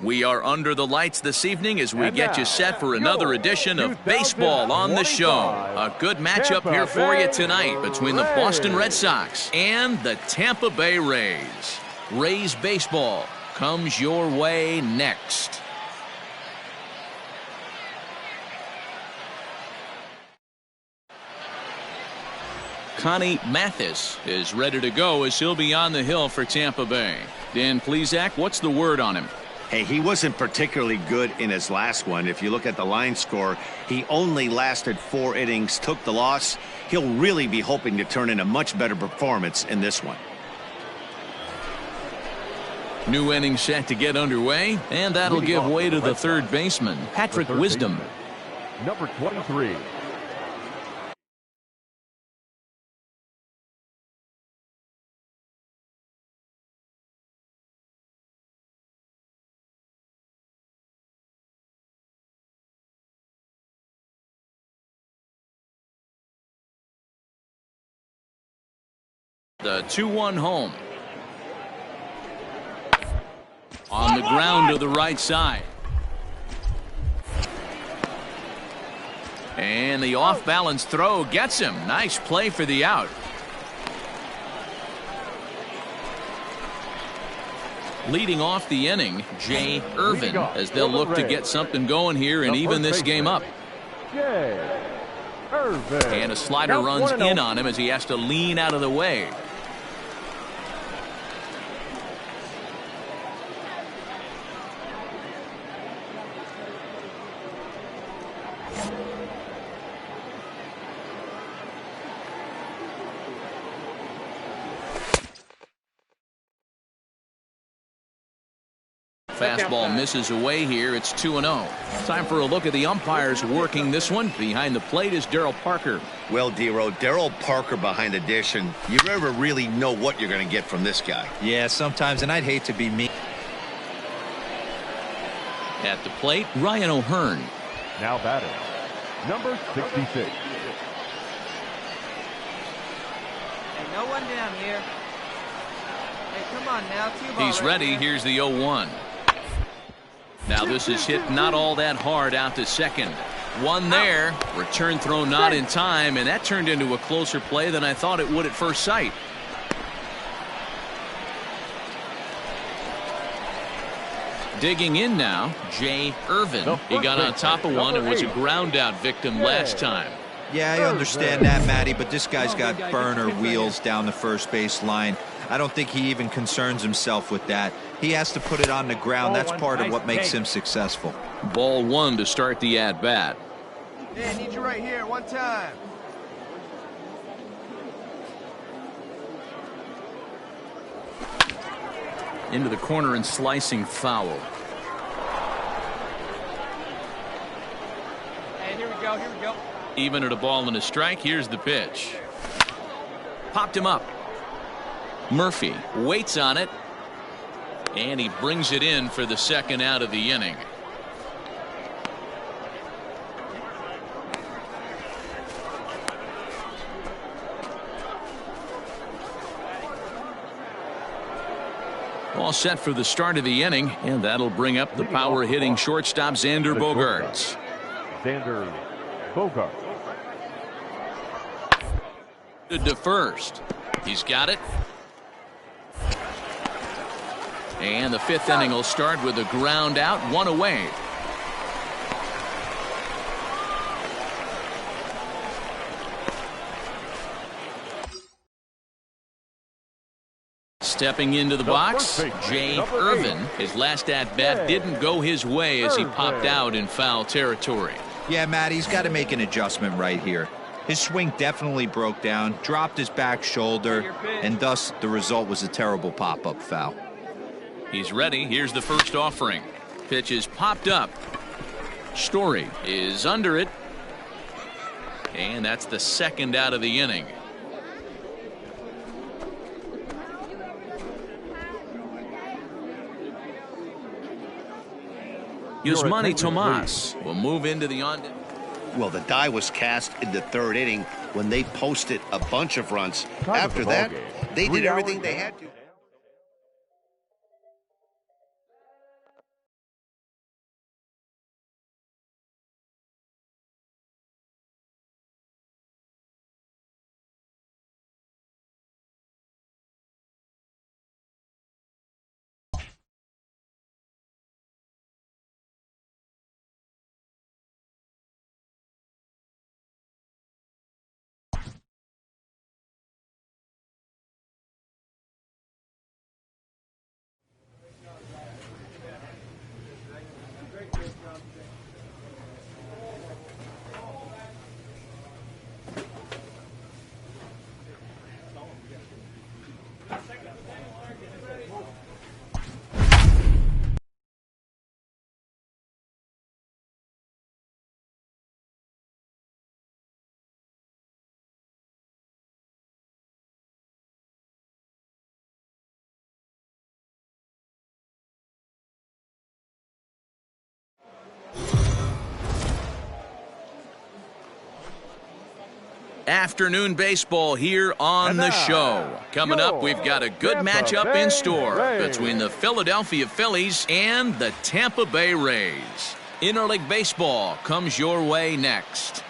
We are under the lights this evening as we get you set for another edition of Baseball on the Show. A good matchup here for you tonight between the Boston Red Sox and the Tampa Bay Rays. Rays baseball comes your way next. Connie Mathis is ready to go as he'll be on the hill for Tampa Bay. Dan Plesac, what's the word on him? Hey, he wasn't particularly good in his last one. If you look at the line score, he only lasted 4 innings, took the loss. He'll really be hoping to turn in a much better performance in this one. New inning set to get underway, and that'll give way to the third baseman, Patrick Wisdom. Number 23. The 2-1 home. On the ground to the right side. And the off-balance throw gets him. Nice play for the out. Leading off the inning, Jay Irvin, as they'll look to get something going here and even this game up. And a slider runs in on him as he has to lean out of the way. Fastball misses away here. It's 2-0. Time for a look at the umpires working this one. Behind the plate is Darryl Parker. Well, Dero, Darryl Parker behind the dish, and you never really know what you're going to get from this guy. Yeah, sometimes, and I'd hate to be me. At the plate, Ryan O'Hearn. Now batting, number 66. Hey, no one down here. Hey, come on now. He's ready. Here's the 0-1. Now this is hit not all that hard out to second. One there. Return throw not in time, and that turned into a closer play than I thought it would at first sight. Digging in now, Jay Irvin. He got on top of one and was a ground out victim last time. Yeah, I understand that, Matty, but this guy's got burner wheels down the first base line. I don't think he even concerns himself with that. He has to put it on the ground. That's part of what makes him successful. Ball one to start the at-bat. Yeah, I need you right here one time. Into the corner and slicing foul. And here we go, here we go. Even at a ball and a strike, here's the pitch. Popped him up. Murphy waits on it, and he brings it in for the second out of the inning. All set for the start of the inning, and that'll bring up the power hitting shortstop Xander Bogaerts. Xander Bogaerts. To first. He's got it. And the fifth inning will start with a ground out, one away. Stepping into the box, Jay Irvin. His last at-bat didn't go his way as he popped out in foul territory. Yeah, Matt, he's got to make an adjustment right here. His swing definitely broke down, dropped his back shoulder, and thus the result was a terrible pop-up foul. He's ready. Here's the first offering. Pitch is popped up. Story is under it. And that's the second out of the inning. Yusmani Tomas will move into the on. Well, the die was cast in the third inning when they posted a bunch of runs. After that, they did everything they had to. Afternoon baseball here on the show. Coming up, we've got a good matchup in store between the Philadelphia Phillies and the Tampa Bay Rays. Interleague baseball comes your way next.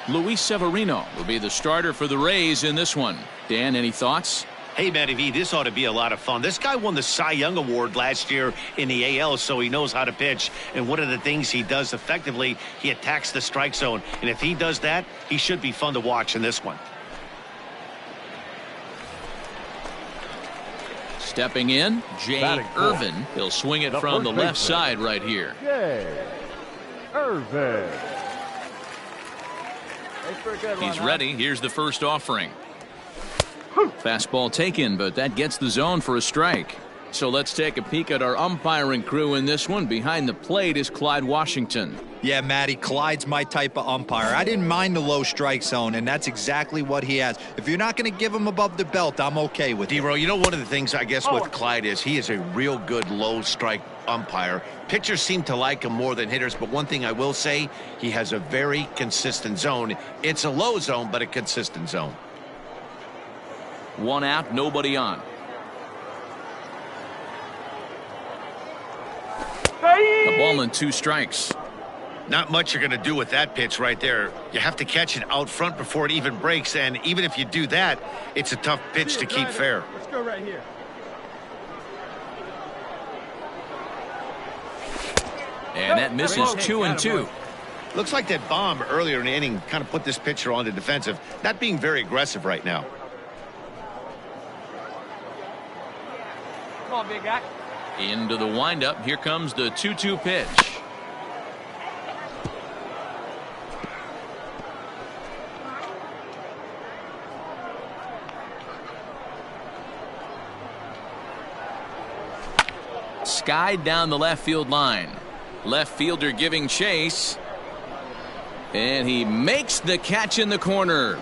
Luis Severino will be the starter for the Rays in this one. Dan, any thoughts? Hey, Matty V, this ought to be a lot of fun. This guy won the Cy Young Award last year in the AL, so he knows how to pitch. And one of the things he does effectively, he attacks the strike zone. And if he does that, he should be fun to watch in this one. Stepping in, Jay Irvin. He'll swing it from the left side right here. Jay Irvin. He's ready. Here's the first offering. Fastball taken, but that gets the zone for a strike. So let's take a peek at our umpiring crew in this one. Behind the plate is Clyde Washington. Yeah, Matty, Clyde's my type of umpire. I didn't mind the low strike zone, and that's exactly what he has. If you're not going to give him above the belt, I'm okay with it. D-Row, you know, one of the things I guess with Clyde is he is a real good low strike umpire. Pitchers seem to like him more than hitters, but one thing I will say, he has a very consistent zone. It's a low zone, but a consistent zone. One out, nobody on. The ball and 2 strikes. Not much you're going to do with that pitch right there. You have to catch it out front before it even breaks, and even if you do that, it's a tough pitch to keep fair. Let's go right here. And that misses 2-2. Looks like that bomb earlier in the inning kind of put this pitcher on the defensive, not being very aggressive right now. Come on, big guy. Into the windup. Here comes the 2-2 pitch. Skied down the left field line. Left fielder giving chase. And he makes the catch in the corner.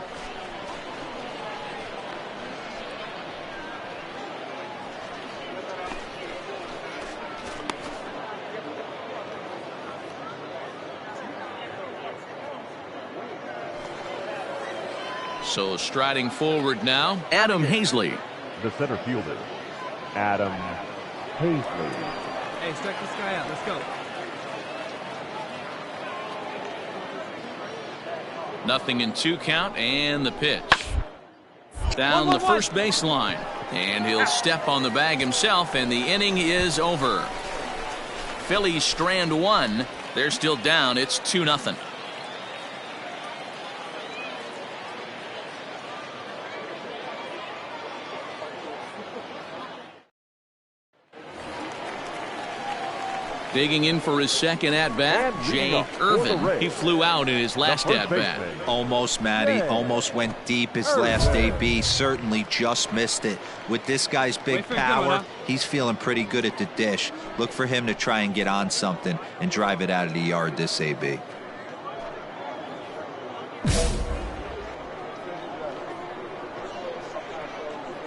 So striding forward now, Adam Hazley. The center fielder, Adam Hazley. Hey, strike this guy out. Let's go. Nothing in 2 count, and the pitch. Down the first baseline. And he'll step on the bag himself, and the inning is over. Phillies strand 1. They're still down. It's 2-0. Digging in for his second at-bat, Jay Irvin. He flew out in his last at-bat. Almost, Matty. Almost went deep his last AB. Certainly just missed it. With this guy's big power, he's feeling pretty good at the dish. Look for him to try and get on something and drive it out of the yard this AB.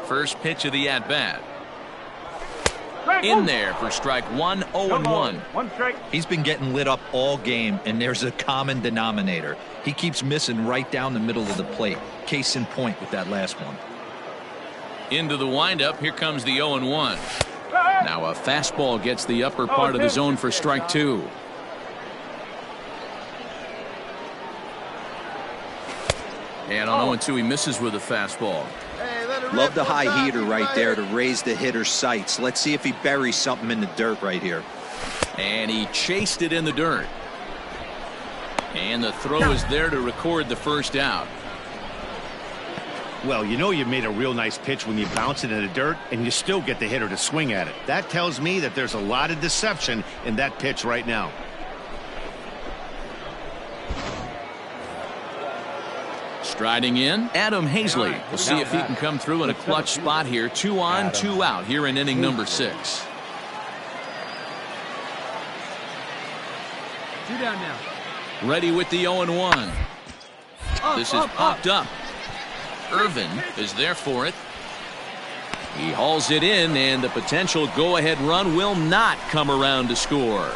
First pitch of the at-bat. In there for strike 1, 0-1. 1 strike. He's been getting lit up all game, and there's a common denominator. He keeps missing right down the middle of the plate. Case in point with that last one. Into the windup. Here comes the 0-1. Now a fastball gets the upper part of the zone for strike 2. And on 0-2, he misses with a fastball. Love the high heater right there to raise the hitter's sights. Let's see if he buries something in the dirt right here. And he chased it in the dirt. And the throw is there to record the first out. Well, you know you made a real nice pitch when you bounce it in the dirt and you still get the hitter to swing at it. That tells me that there's a lot of deception in that pitch right now. Striding in, Adam Hazley. We'll see if he can come through in a clutch spot here. 2 on, 2 out here in inning number 6. 2 down now. Ready with the 0-1. This is popped up. Irvin is there for it. He hauls it in, and the potential go-ahead run will not come around to score.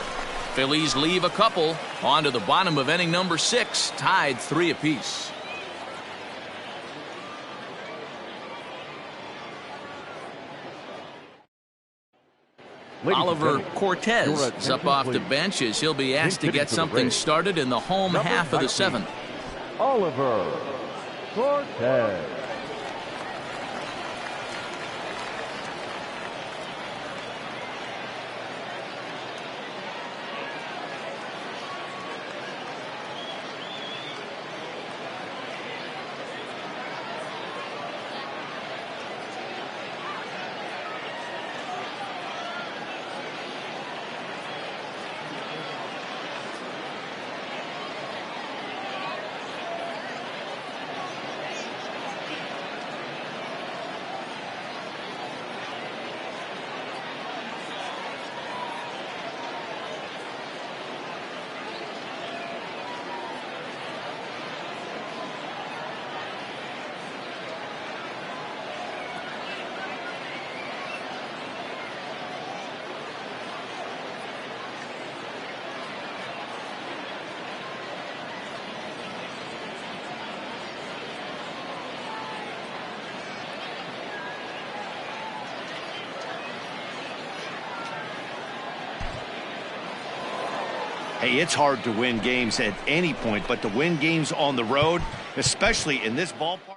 Phillies leave a couple. On to the bottom of inning number 6, tied 3 apiece. Oliver Cortez is up off the bench as he'll be asked to get something started in the home half of the 7th. Oliver Cortez. Hey, it's hard to win games at any point, but to win games on the road, especially in this ballpark.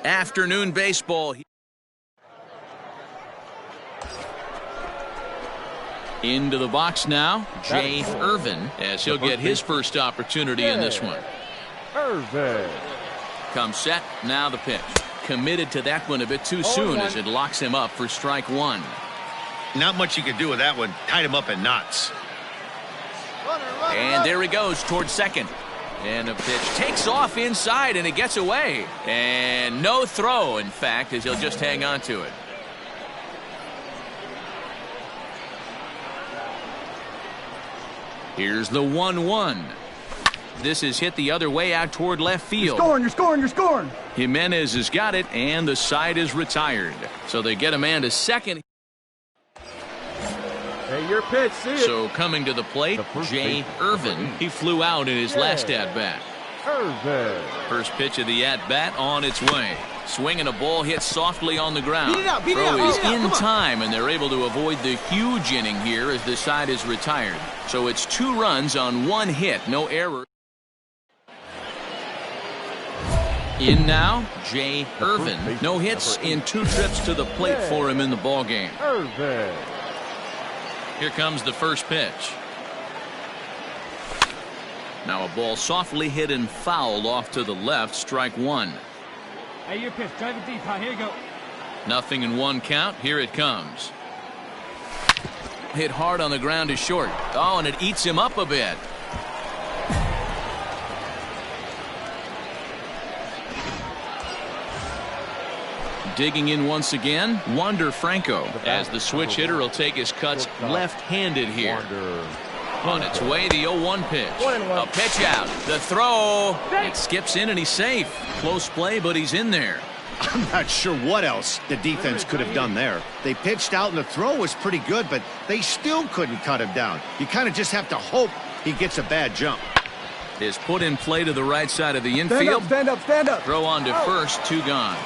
Afternoon baseball. Into the box now, Jay Irvin, as he'll get his first opportunity in this one. Irvin. Comes set, now the pitch. Committed to that one a bit too soon as it locks him up for strike 1. Not much you can do with that one. Tied him up in knots. And there he goes towards second. And the pitch takes off inside, and it gets away. And no throw, in fact, as he'll just hang on to it. Here's the 1-1. This is hit the other way out toward left field. You're scoring. Jimenez has got it, and the side is retired. So they get a man to second. Hey, your pitch, see it. So coming to the plate, Jay Irvin. He flew out in his last at-bat. Irvin. First pitch of the at-bat on its way. Swinging a ball hit softly on the ground. Beat it out, Throw is in time, and they're able to avoid the huge inning here as the side is retired. So it's 2 runs on 1 hit, no error. In now, Jay Irvin. No hits in 2 trips to the plate for him in the ballgame. Irvin. Here comes the first pitch. Now a ball softly hit and fouled off to the left, strike 1. Hey, your pitch, drive it deep, huh? Here you go. Nothing in 1 count. Here it comes. Hit hard on the ground is short. Oh, and it eats him up a bit. Digging in once again, Wander Franco, as the switch hitter will take his cuts left-handed here. On its way, the 0-1 pitch. A pitch out. The throw. It skips in, and he's safe. Close play, but he's in there. I'm not sure what else the defense could have done there. They pitched out, and the throw was pretty good, but they still couldn't cut him down. You kind of just have to hope he gets a bad jump. Is put in play to the right side of the infield. Stand up. Throw on to first, 2 gone.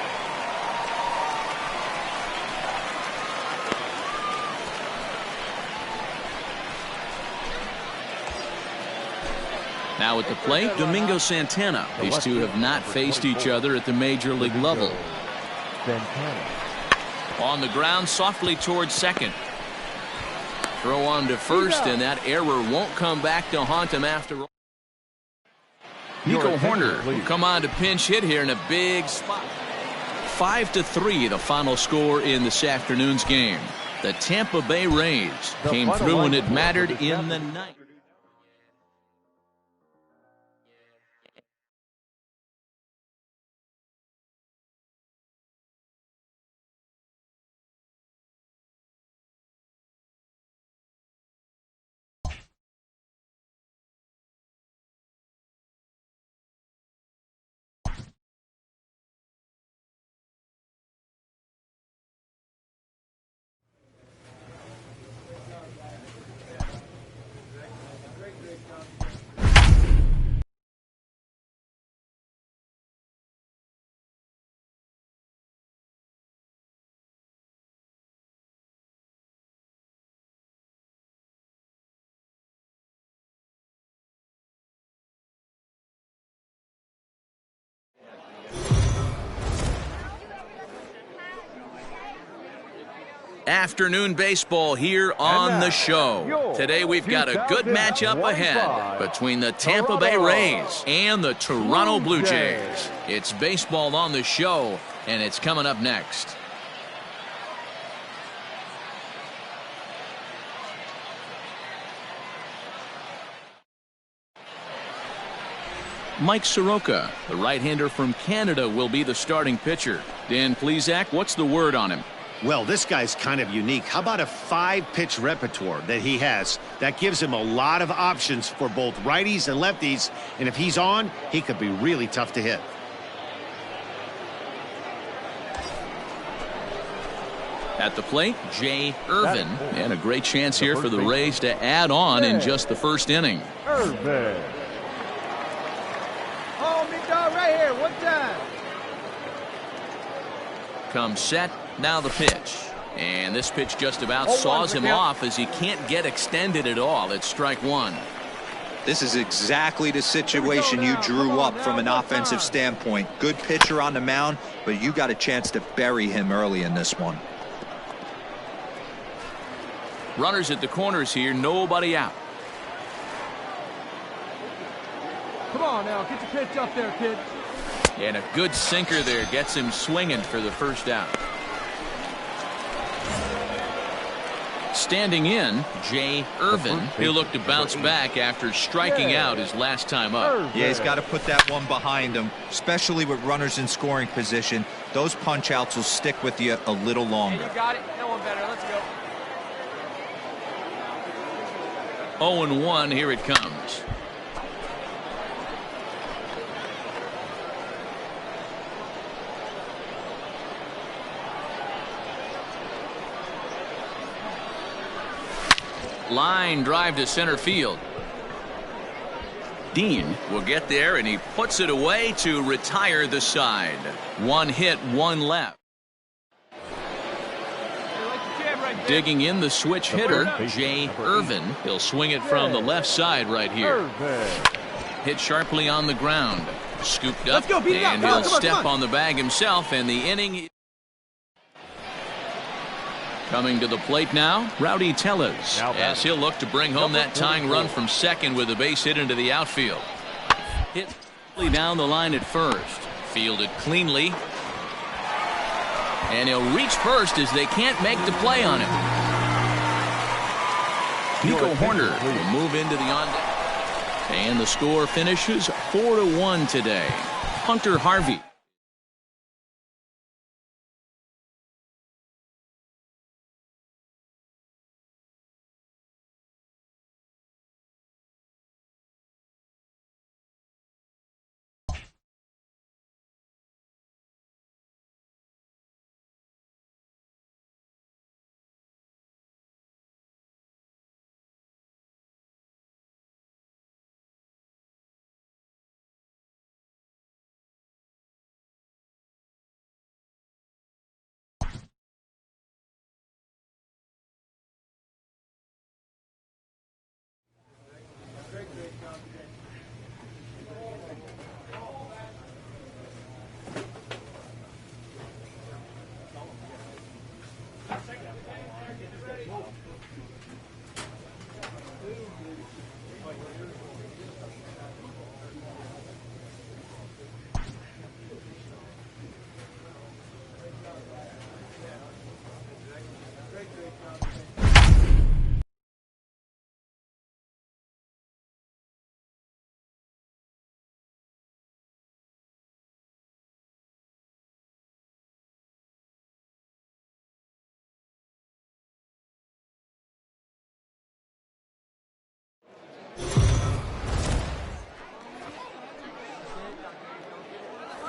Now at the plate, Domingo Santana. These two have not faced each other at the major league level. Santana. On the ground, softly towards second. Throw on to first, and that error won't come back to haunt him after all. Nico Horner will come on to pinch hit here in a big spot. 5-3, the final score in this afternoon's game. The Tampa Bay Rays came through when it mattered in the ninth. Afternoon baseball here on the show. Today we've got a good matchup ahead between the Tampa Bay Rays and the Toronto Blue Jays. It's baseball on the show, and it's coming up next. Mike Soroka, the right-hander from Canada, will be the starting pitcher. Dan Plesac, what's the word on him? Well, this guy's kind of unique. How about a 5-pitch repertoire that he has? That gives him a lot of options for both righties and lefties. And if he's on, he could be really tough to hit. At the plate, Jay Irvin. And a great chance here for the Rays to add on in just the first inning. Irvin. Oh, me dog right here. One time. Comes set. Now the pitch. And this pitch just about saws him off as he can't get extended at all. It's strike one. This is exactly the situation you drew up from an offensive standpoint. Good pitcher on the mound, but you got a chance to bury him early in this one. Runners at the corners here, nobody out. Come on now, get your pitch up there, kid. And a good sinker there gets him swinging for the first out. Standing in, Jay Irvin. He'll look to bounce back after striking out his last time up. Yeah, he's got to put that one behind him, especially with runners in scoring position. Those punch outs will stick with you a little longer. You got it. No one better. Let's go. 0-1, here it comes. Line drive to center field. Dean will get there, and he puts it away to retire the side. One hit, one left. Digging in the switch hitter, Jay Irvin. He'll swing it from the left side right here. Hit sharply on the ground. Scooped up, and he'll step on the bag himself, and the inning. Coming to the plate now, Rowdy Tellez, as he'll look to bring home that tying run from second with a base hit into the outfield. Hit down the line at first. Fielded cleanly. And he'll reach first as they can't make the play on him. Nico Horner will move into the on-deck. And the score finishes 4-1 today. Hunter Harvey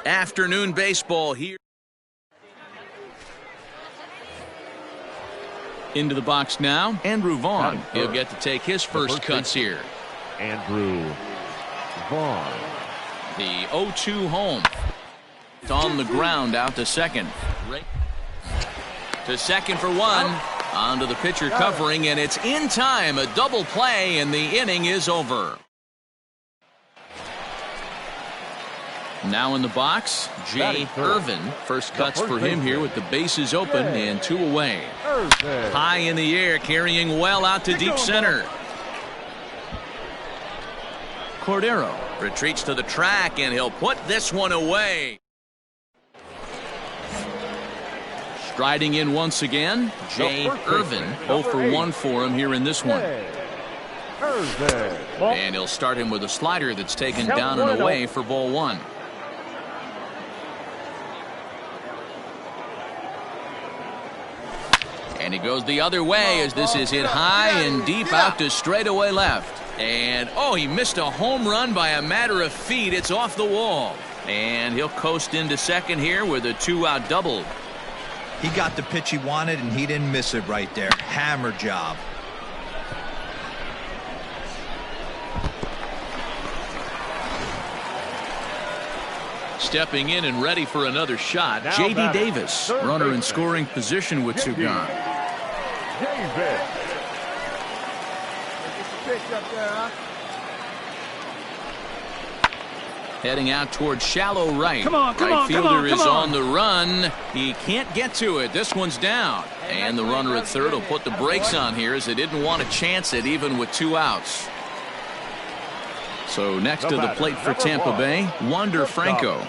Afternoon baseball here. Into the box now, Andrew Vaughn. He'll get to take his first cuts here. Andrew Vaughn. The 0-2 home. It's on the ground out to second. To second for one. Onto the pitcher covering, and it's in time. A double play, and the inning is over. Now in the box, Jay Irvin. First cuts for him here with the bases open and 2 away. High in the air, carrying well out to deep center. Cordero retreats to the track, and he'll put this one away. Striding in once again, Jay Irvin. 0 for 1 for him here in this one. And he'll start him with a slider that's taken down and away for ball 1. And he goes the other way as this is hit high and deep out to straightaway left. And, oh, he missed a home run by a matter of feet. It's off the wall. And he'll coast into second here with a 2-out double. He got the pitch he wanted, and he didn't miss it right there. Hammer job. Stepping in and ready for another shot, J.D. Davis. Runner in scoring position with 2 gone. Davis. Heading out towards shallow right. Right fielder is on the run. He can't get to it. This one's down. And the runner at third will put the brakes on here as they didn't want to chance it even with 2 outs. So next to the plate for Tampa Bay, Wander Franco.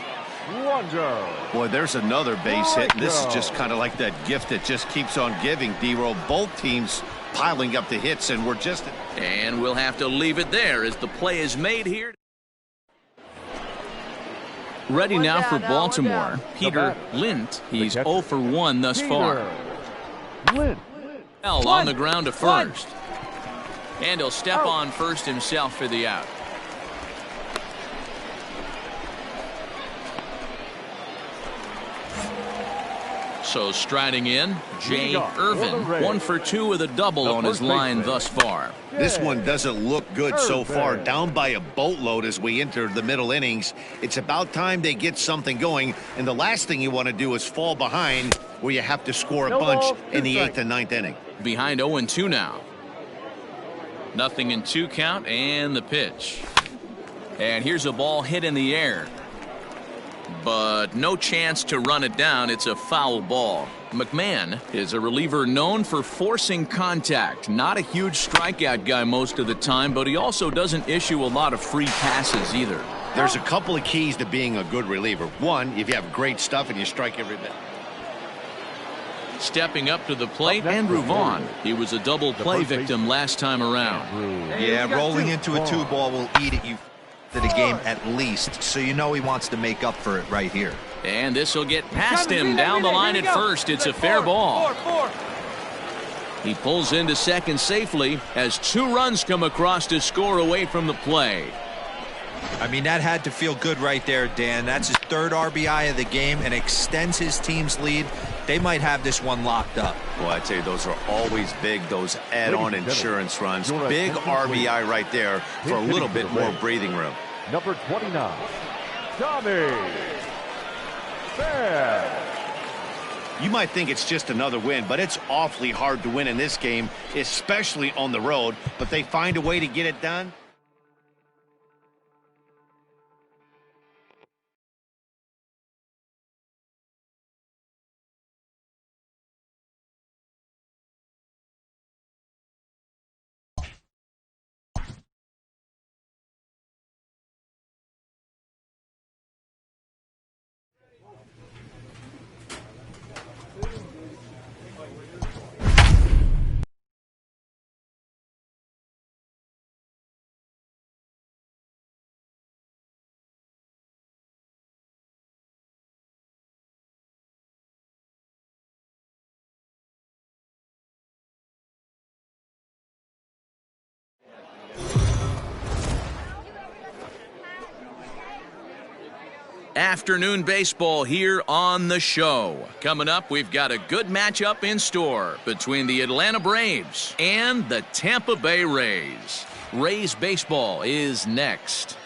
Boy, there's another base hit. This is just kind of like that gift that just keeps on giving, D-Roll. Both teams piling up the hits, and we're just... And we'll have to leave it there as the play is made here. Ready now for Baltimore, Peter Lint. He's 0 for 1 thus far. On the ground to first. And he'll step on first himself for the out. So striding in, Jay Irvin. 1 for 2 with a double on his line thus far. This one doesn't look good so far. Down by a boatload as we enter the middle innings. It's about time they get something going. And the last thing you want to do is fall behind where you have to score a bunch in the 8th and 9th inning. Behind 0-2 now. Nothing in 2 count and the pitch. And here's a ball hit in the air. But no chance to run it down. It's a foul ball. McMahon is a reliever known for forcing contact. Not a huge strikeout guy most of the time, but he also doesn't issue a lot of free passes either. There's a couple of keys to being a good reliever. One, if you have great stuff and you strike every bit. Stepping up to the plate, Andrew Vaughn. He was a double play victim last time around. Yeah, rolling into a 2-ball will eat at you to the game at least, so you know he wants to make up for it right here. And this will get past him down the line at first. It's a fair ball. He pulls into second safely as 2 runs come across to score away from the play. I mean, that had to feel good right there, Dan. That's his 3rd RBI of the game and extends his team's lead. They might have this one locked up. Well, I'd say those are always big, those add-on insurance runs. Big RBI right there for a little bit more breathing room. Number 29, Tommy Pham. You might think it's just another win, but it's awfully hard to win in this game, especially on the road. But they find a way to get it done. Afternoon baseball here on the show. Coming up, we've got a good matchup in store between the Atlanta Braves and the Tampa Bay Rays. Rays baseball is next.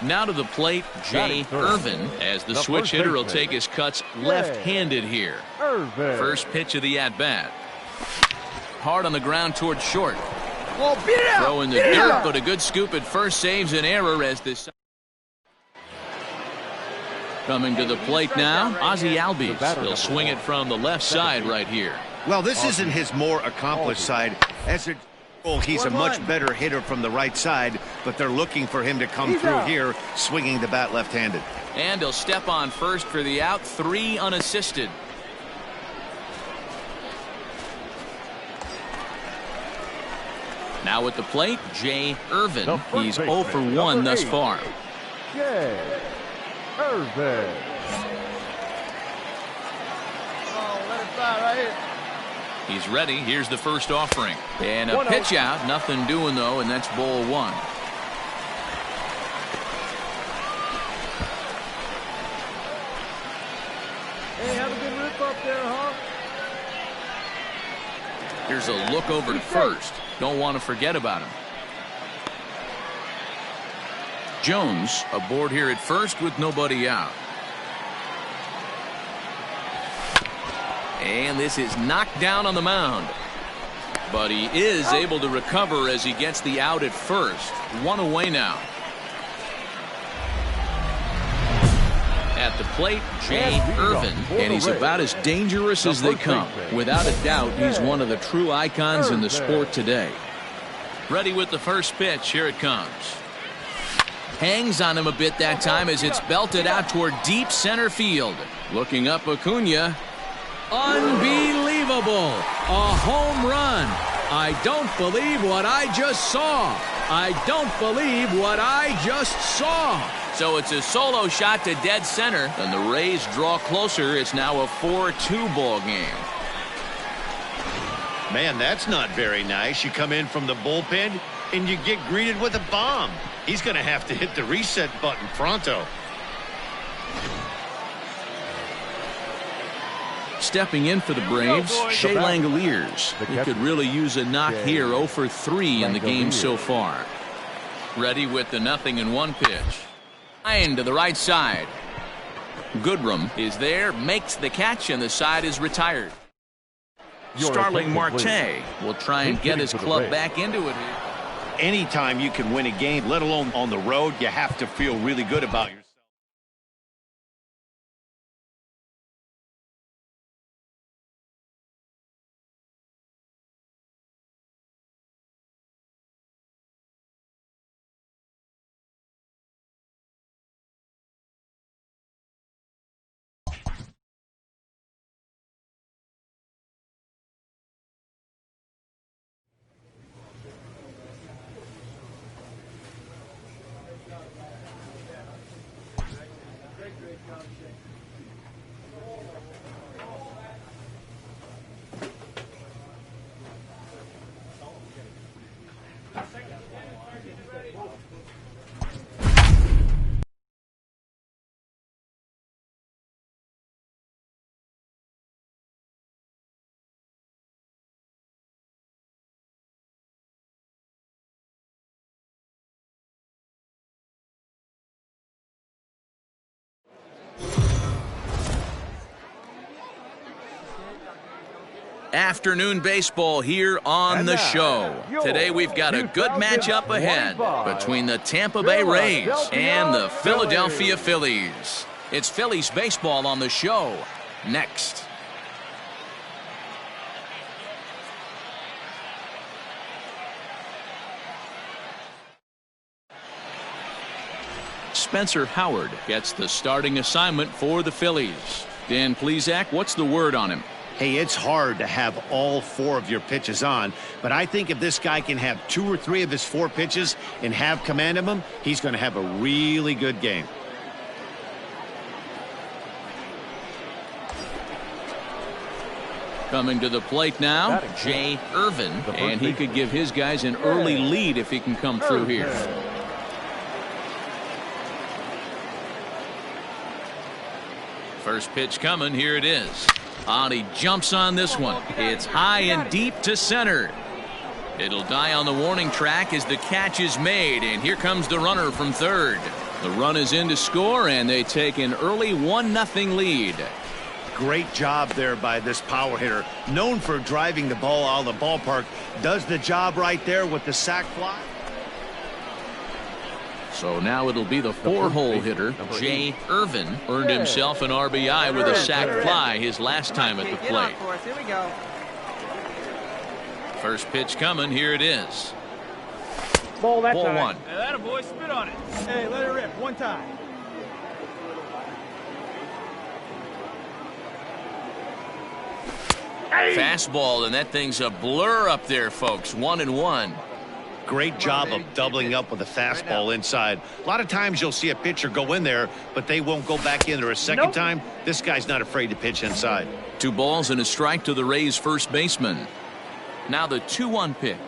Now to the plate, Jay Irvin, as the switch hitter will take his cuts left-handed here. First pitch of the at-bat. Hard on the ground towards short. Throw in the dirt, but a good scoop at first saves an error as this. Coming to the plate now, Ozzie Albies. He'll swing it from the left side right here. Well, this isn't his more accomplished side. As a he's a much better hitter from the right side, but they're looking for him to come through here, swinging the bat left-handed. And he'll step on first for the out, 3 unassisted. Now at the plate, Jay Irvin. He's 0 for 1 thus far. Jay Irvin. Oh, let it fly right here. He's ready. Here's the first offering. And a pitch out. Nothing doing, though, and that's ball 1. Hey, have a good rip up there, huh? Here's a look over to first. Don't want to forget about him. Jones aboard here at first with nobody out. And this is knocked down on the mound. But he is able to recover as he gets the out at first. 1 away now. At the plate, Jay Irvin. And he's about as dangerous as they come. Without a doubt, he's one of the true icons in the sport today. Ready with the first pitch. Here it comes. Hangs on him a bit that time as it's belted out toward deep center field. Looking up, Acuna. Unbelievable. A home run. I don't believe what I just saw. I don't believe what I just saw. So it's a solo shot to dead center, and the Rays draw closer. It's now a 4-2 ball game. Man, that's not very nice. You come in from the bullpen, and you get greeted with a bomb. He's going to have to hit the reset button pronto. Stepping in for the Braves, Shea Langoliers. He could really use a knock here. 0 for 3 in the game so far. Ready with the 0-1 pitch. Line to the right side. Goodrum is there, makes the catch, and the side is retired. Starling Marte will try and get his club back into it here. Anytime you can win a game, let alone on the road, you have to feel really good about yourself. Afternoon baseball here on the show. Today we've got a good matchup ahead between the Tampa Bay Rays and the Philadelphia Phillies. It's Phillies baseball on the show next. Spencer Howard gets the starting assignment for the Phillies. Dan Plesac, what's the word on him? Hey, it's hard to have all 4 of your pitches on, but I think if this guy can have 2 or 3 of his 4 pitches and have command of them, he's going to have a really good game. Coming to the plate now, Jay Irvin, and he could give his guys an early lead if he can come through here. First pitch coming, here it is. He jumps on this one. It's high and deep to center. It'll die on the warning track as the catch is made, and here comes the runner from third. The run is in to score, and they take an early 1-0 lead. Great job there by this power hitter. Known for driving the ball out of the ballpark. Does the job right there with the sac fly. So now it'll be the 4-hole hitter, Jay Irvin. Earned himself an RBI with a sac fly his last time at the plate. Here we go. First pitch coming, here it is. Ball that Ball time. one. Hey, that a boy, spit on it. Hey, let it rip one time. Fastball, and that thing's a blur up there, folks. 1-1. Great job of doubling up with a fastball inside. A lot of times you'll see a pitcher go in there, but they won't go back in there a second time. This guy's not afraid to pitch inside. 2 balls and a strike to the Rays first baseman. Now the 2-1 pitch.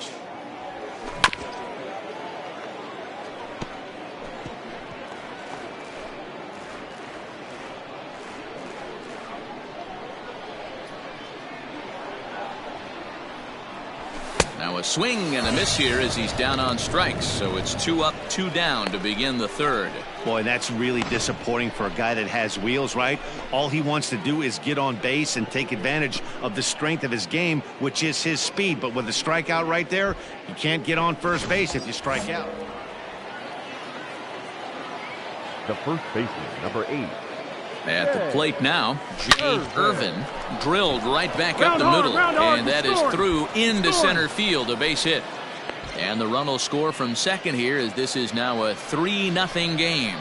Now a swing and a miss here as he's down on strikes, so it's 2 up, 2 down to begin the third. Boy, that's really disappointing for a guy that has wheels, right? All he wants to do is get on base and take advantage of the strength of his game, which is his speed. But with a strikeout right there, you can't get on first base if you strike out. The first baseman, number 8. At the plate now, Jay Irvin drilled right back up the middle, and that is through into center field, a base hit. And the run will score from second here, as this is now a 3-0 game.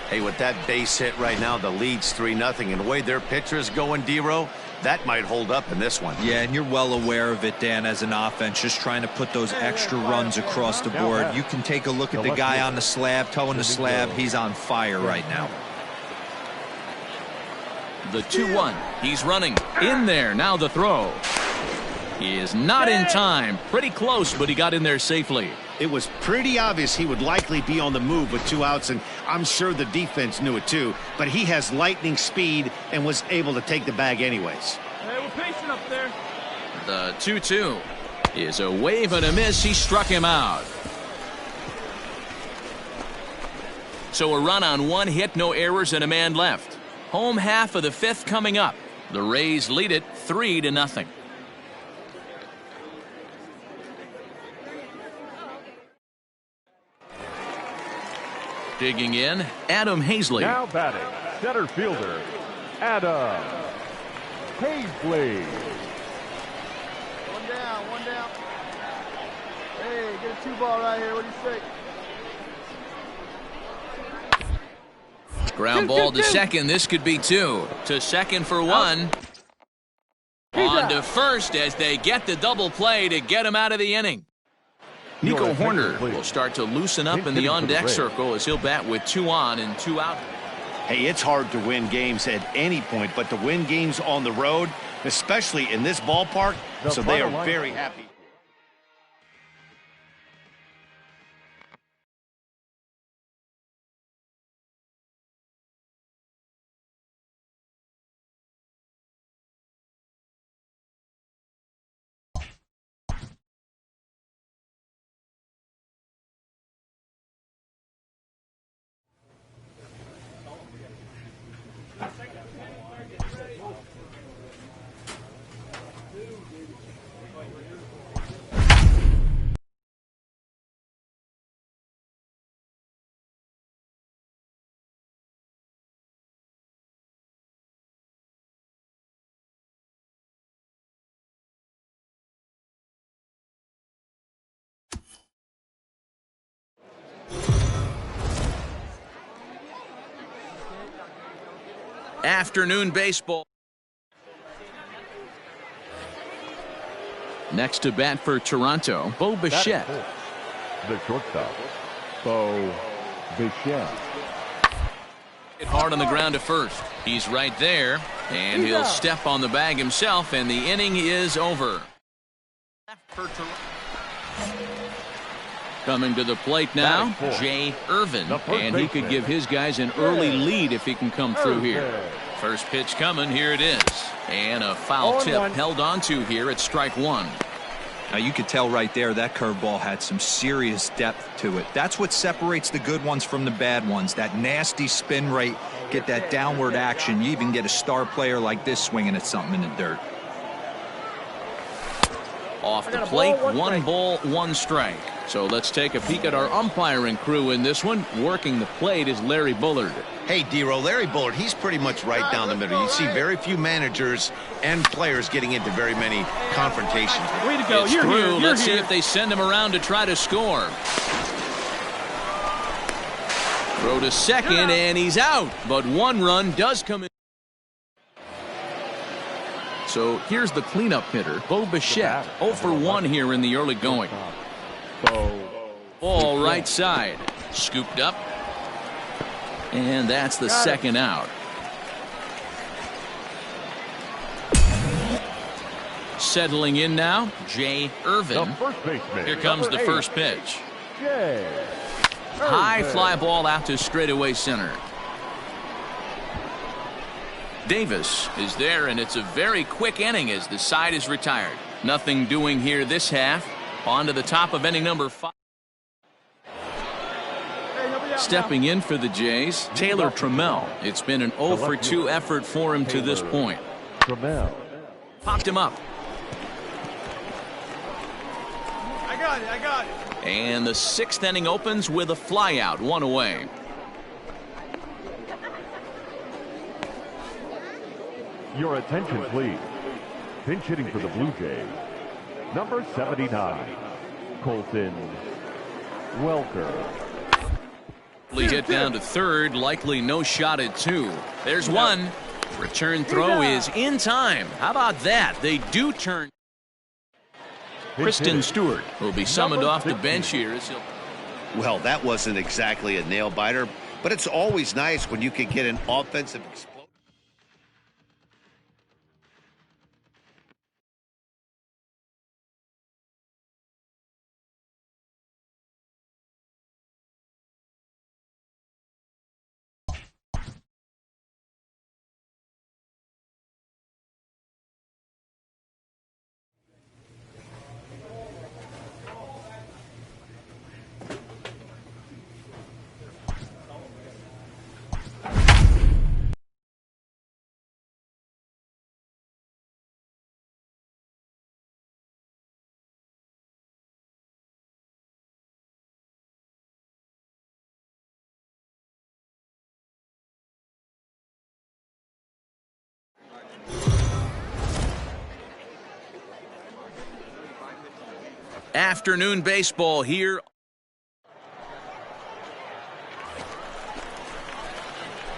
Hey, with that base hit right now, the lead's 3-0, and the way their pitcher is going, D-Row, that might hold up in this one. Yeah, and you're well aware of it, Dan, as an offense, just trying to put those extra runs across the board. You can take a look at the guy on the slab, toeing the slab. He's on fire right now. The 2-1. He's running in there. Now the throw. He is not in time. Pretty close, but he got in there safely. It was pretty obvious he would likely be on the move with 2 outs, and I'm sure the defense knew it too. But he has lightning speed and was able to take the bag anyways. Hey, we're patient up there. The 2-2 is a wave and a miss. He struck him out. So a run on 1 hit, no errors, and a man left. Home half of the 5th coming up. The Rays lead it 3-0. Digging in, Adam Hazley. Now batting, center fielder, Adam Hazley. One down. Hey, get a 2-ball right here. What do you say? Ground ball to second. This could be 2. To second for 1. On to first as they get the double play to get him out of the inning. Nico Hoerner will start to loosen up in the on-deck circle as he'll bat with 2 on and 2 out. Hey, it's hard to win games at any point, but to win games on the road, especially in this ballpark, so they are very happy. Afternoon baseball. Next to bat for Toronto, Bo Bichette. The shortstop, Bo Bichette. Hit hard on the ground to first. He's right there. And he'll step on the bag himself, and the inning is over. Coming to the plate now, Jay Irvin, and he could give his guys an early lead if he can come through here. First pitch coming, here it is. And a foul tip held onto here at strike one. Now you could tell right there that curveball had some serious depth to it. That's what separates the good ones from the bad ones. That nasty spin rate, get that downward action. You even get a star player like this swinging at something in the dirt. Off the plate, 1 ball, 1 strike. So let's take a peek at our umpiring crew in this one. Working the plate is Larry Bullard. Hey, D-Row, Larry Bullard, he's pretty much right down the middle. You see very few managers and players getting into very many confrontations. Way to go. It's through. Let's see if they send him around to try to score. Throw to second, and he's out. But 1 run does come in. So here's the cleanup hitter, Bo Bichette, 0 for 1 here in the early going. Ball right side, scooped up, and that's the second out. Settling in now, Jay Irvin. Here comes the first pitch. High fly ball out to straightaway center. Davis is there, and it's a very quick inning as the side is retired. Nothing doing here this half. On to the top of inning number 5. Stepping in for the Jays, Taylor Trammell. It's been an 0 for 2 effort for him to this point. Popped him up. I got it. And the 6th inning opens with a fly out, 1 away. Your attention, please. Pinch hitting for the Blue Jays, number 79, Colton Welker. Hit down to third, likely no shot at 2. There's 1. Return throw is in time. How about that? They do turn. Kristen Stewart will be summoned off the bench here. Well, that wasn't exactly a nail biter, but it's always nice when you can get an offensive explosion. Afternoon baseball here.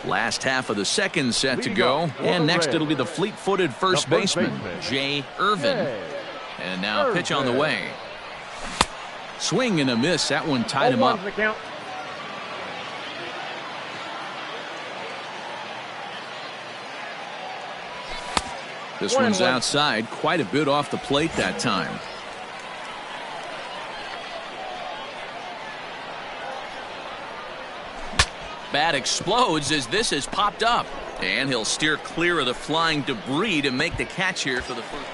Last half of the second set to go. And next it'll be the fleet-footed first baseman, Jay Irvin. And now a pitch on the way. Swing and a miss. That one tied him up. This one's outside, quite a bit off the plate that time. Bat explodes as this is popped up, and he'll steer clear of the flying debris to make the catch here for the first.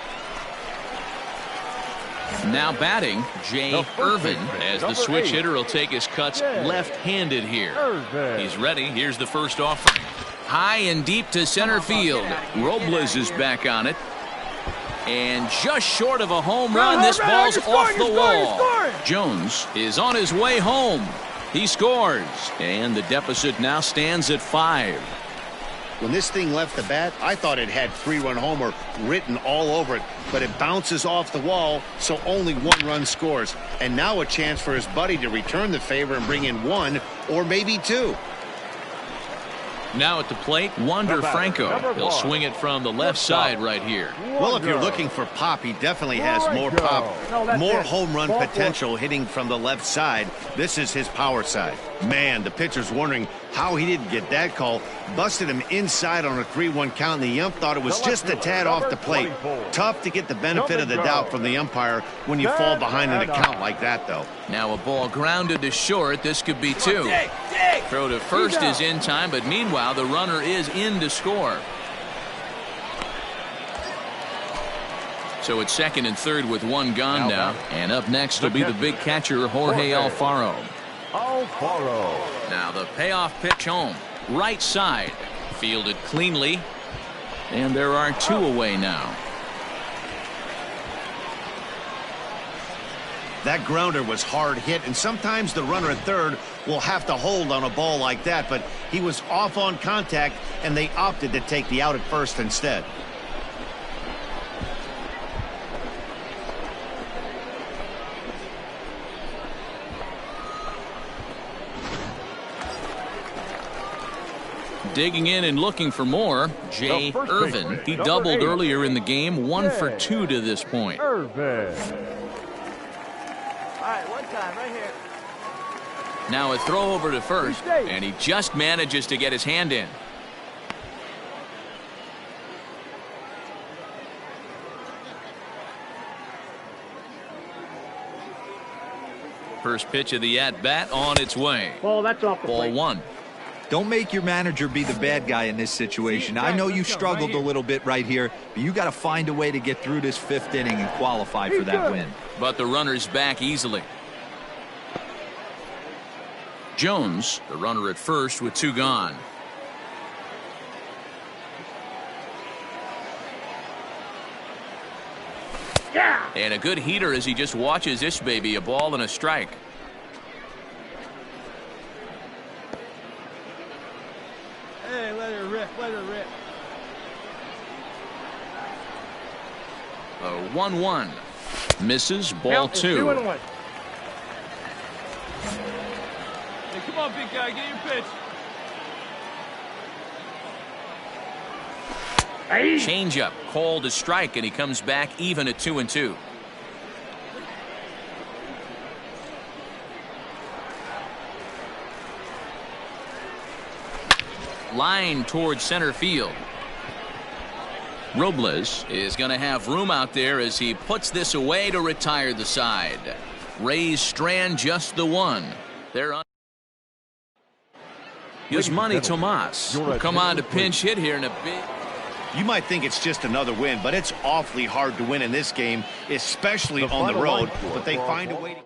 Now batting, Jay Irvin, as the switch hitter will take his cuts left-handed here. He's ready. Here's the first offering. High and deep to center field. Robles is back on it. And just short of a home run, this ball's off the wall. Jones is on his way home. He scores, and the deficit now stands at 5. When this thing left the bat, I thought it had 3-run homer written all over it, but it bounces off the wall, so only 1 run scores. And now a chance for his buddy to return the favor and bring in 1 or maybe 2. Now at the plate, Wander Franco. He'll swing it from the left side right here. Well, if you're looking for pop, he definitely has more pop, more home run potential hitting from the left side. This is his power side. Man, the pitcher's wondering how he didn't get that call. Busted him inside on a 3-1 count, and the ump thought it was just a tad off the plate. Tough to get the benefit of the doubt from the umpire when you fall behind in a count like that, though. Now a ball grounded to short. This could be 2. Throw to first is in time, but meanwhile the runner is in to score. So it's second and third with 1 gone now. And up next will be the big catcher, Jorge Alfaro. Now the payoff pitch home. Right side. Fielded cleanly. And there are 2 away now. That grounder was hard hit, and sometimes the runner at third will have to hold on a ball like that, but he was off on contact, and they opted to take the out at first instead. Digging in and looking for more, Jay Irvin. He doubled earlier in the game, 1 for 2 to this point. Irvin. All right, one time right here. Now a throw over to first, and he just manages to get his hand in. First pitch of the at-bat on its way. Ball, that's off the plate. Ball 1. Don't make your manager be the bad guy in this situation. I know you struggled a little bit right here, but you got to find a way to get through this 5th inning and qualify for that win. But the runner's back easily. Jones, the runner at first with 2 gone. Yeah. And a good heater as he just watches this baby, a ball and a strike. Hey, let her rip, let her rip. A 1-1. Misses, ball 2. 2-1. Hey, come on, big guy, get your pitch. Changeup, called a strike, and he comes back even at 2-2. Line towards center field. Robles is going to have room out there as he puts this away to retire the side. Rays strand just the 1. They're on. Yasmani Tomas will come on to pinch hit here in a big. You might think it's just another win, but it's awfully hard to win in this game, especially on the road, but they find a way to